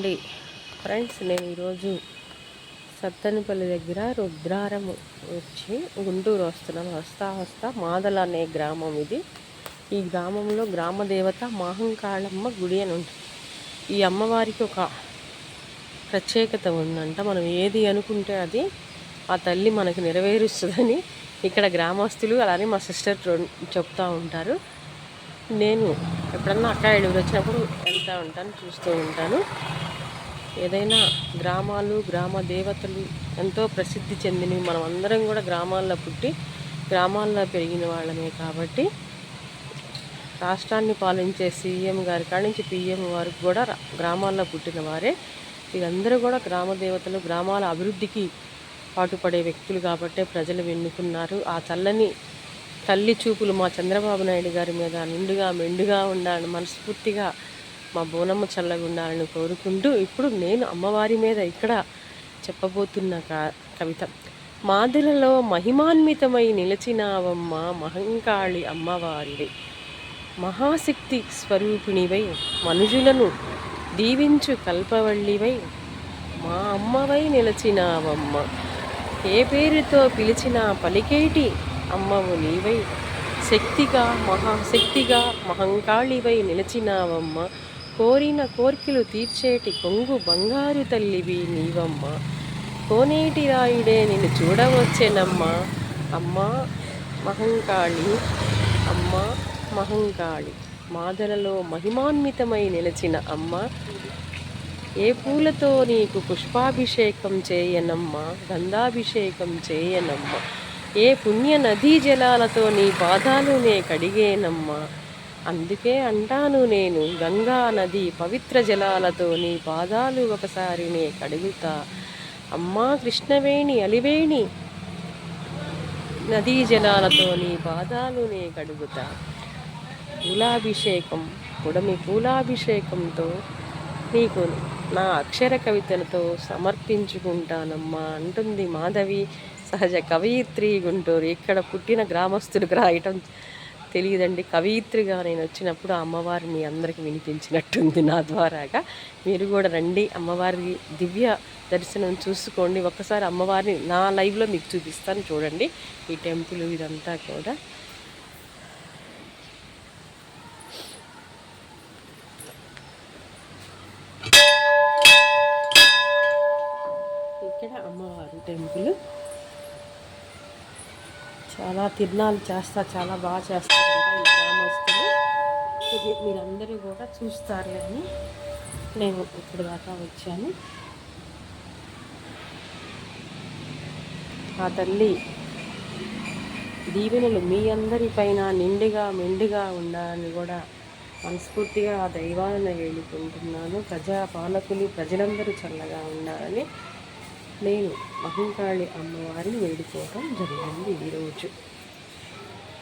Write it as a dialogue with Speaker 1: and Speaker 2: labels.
Speaker 1: అండి ఫ్రెండ్స్, నేను ఈరోజు సత్తెనపల్లి దగ్గర రుద్రారం వచ్చి గుంటూరు వస్తున్నాను. వస్తా మాదల అనే గ్రామం ఇది. ఈ గ్రామంలో గ్రామ దేవత మహంకాళమ్మ గుడి అని ఉంటుంది. ఈ అమ్మవారికి ఒక ప్రత్యేకత ఉందంట. మనం ఏది అనుకుంటే అది ఆ తల్లి మనకు నెరవేరుస్తుందని ఇక్కడ గ్రామస్తులు అలానే మా సిస్టర్ చెప్తూ ఉంటారు. నేను ఎప్పుడన్నా అక్క ఏడుగురు వచ్చినప్పుడు వెళ్తూ ఉంటాను, చూస్తూ ఉంటాను. ఏదైనా గ్రామాలు గ్రామ దేవతలు ఎంతో ప్రసిద్ధి చెందినవి. మనం అందరం కూడా గ్రామాల్లో పుట్టి గ్రామాల్లో పెరిగిన వాళ్ళమే కాబట్టి రాష్ట్రాన్ని పాలించే సీఎం గారి కాడి నుంచి పిఎం వరకు కూడా గ్రామాల్లో పుట్టిన వారే. వీరందరూ కూడా గ్రామ దేవతలు, గ్రామాల అభివృద్ధికి పాటుపడే వ్యక్తులు కాబట్టే ప్రజలు ఎన్నుకున్నారు. ఆ తల్లి చూపులు మా చంద్రబాబు నాయుడు గారి మీద నిండుగా మెండుగా ఉండాలని మనస్ఫూర్తిగా మా బోనమ్మ చల్లగా ఉండాలని కోరుకుంటూ ఇప్పుడు నేను అమ్మవారి మీద ఇక్కడ చెప్పబోతున్న కవిత. మాదిలలో మహిమాన్వితమై నిలిచినావమ్మ మహంకాళి అమ్మవారివై, మహాశక్తి స్వరూపిణివై, మనుషులను దీవించు కల్పవల్లివై, మా అమ్మవై నిలిచినావమ్మ. ఏ పేరుతో పిలిచినా పలికేటి అమ్మవు నీవై, శక్తిగా మహాశక్తిగా మహంకాళివై నిలిచినావమ్మ. కోరిన కోర్కెలు తీర్చేటి కొంగు బంగారు తల్లివి నీవమ్మ. కోనేటి రాయుడే నిన్ను చూడవచ్చెనమ్మ. అమ్మ మహంకాళి, అమ్మ మహంకాళి, మాదలలో మహిమాన్వితమై నిలిచిన అమ్మ. ఏ పూలతో నీకు పుష్పాభిషేకం చేయనమ్మ, గంధాభిషేకం చేయనమ్మ. ఏ పుణ్య నదీ జలాలతో నీ పాదాలు నే కడిగేనమ్మా. అందుకే అంటాను నేను, గంగా నది పవిత్ర జలాలతో నీ పాదాలు ఒకసారి నే కడుగుతా. అమ్మా కృష్ణవేణి అలివేణి నదీ జలాలతో నీ పాదాలు నే కడుగుతా. పూలాభిషేకం, పొడమి పూలాభిషేకంతో నీకు నా అక్షర కవితలతో సమర్పించుకుంటానమ్మా అంటుంది మాధవి, సహజ కవయిత్రి, గుంటూరు. ఇక్కడ పుట్టిన గ్రామస్తులకు రాయటం తెలియదండి. కవయిత్రిగా నేను వచ్చినప్పుడు ఆ అమ్మవారిని అందరికీ వినిపించినట్టుంది నా ద్వారాగా. మీరు కూడా రండి, అమ్మవారి దివ్య దర్శనం చూసుకోండి. ఒక్కసారి అమ్మవారిని నా లైవ్లో మీకు చూపిస్తాను, చూడండి. ఈ టెంపుల్ ఇదంతా కూడా ఇక్కడ అమ్మవారి టెంపుల్. చాలా తిరునాళ్ళు చాలా బాగా చేస్తారంట ఈ గ్రామస్తులు. ఇది మీరందరూ కూడా చూస్తారు అని నేను ఇప్పుడు దాకా వచ్చాను. ఆ తల్లి దీవెనలు మీ అందరిపైన నిండుగా మెండుగా ఉండాలని కూడా మనస్ఫూర్తిగా ఆ దైవాలను వేడుకుంటున్నాను. పాలకులు ప్రజలందరూ చల్లగా ఉండాలని నేను మహంకాళి అమ్మవారిని వేడుకోవడం జరిగింది ఈరోజు.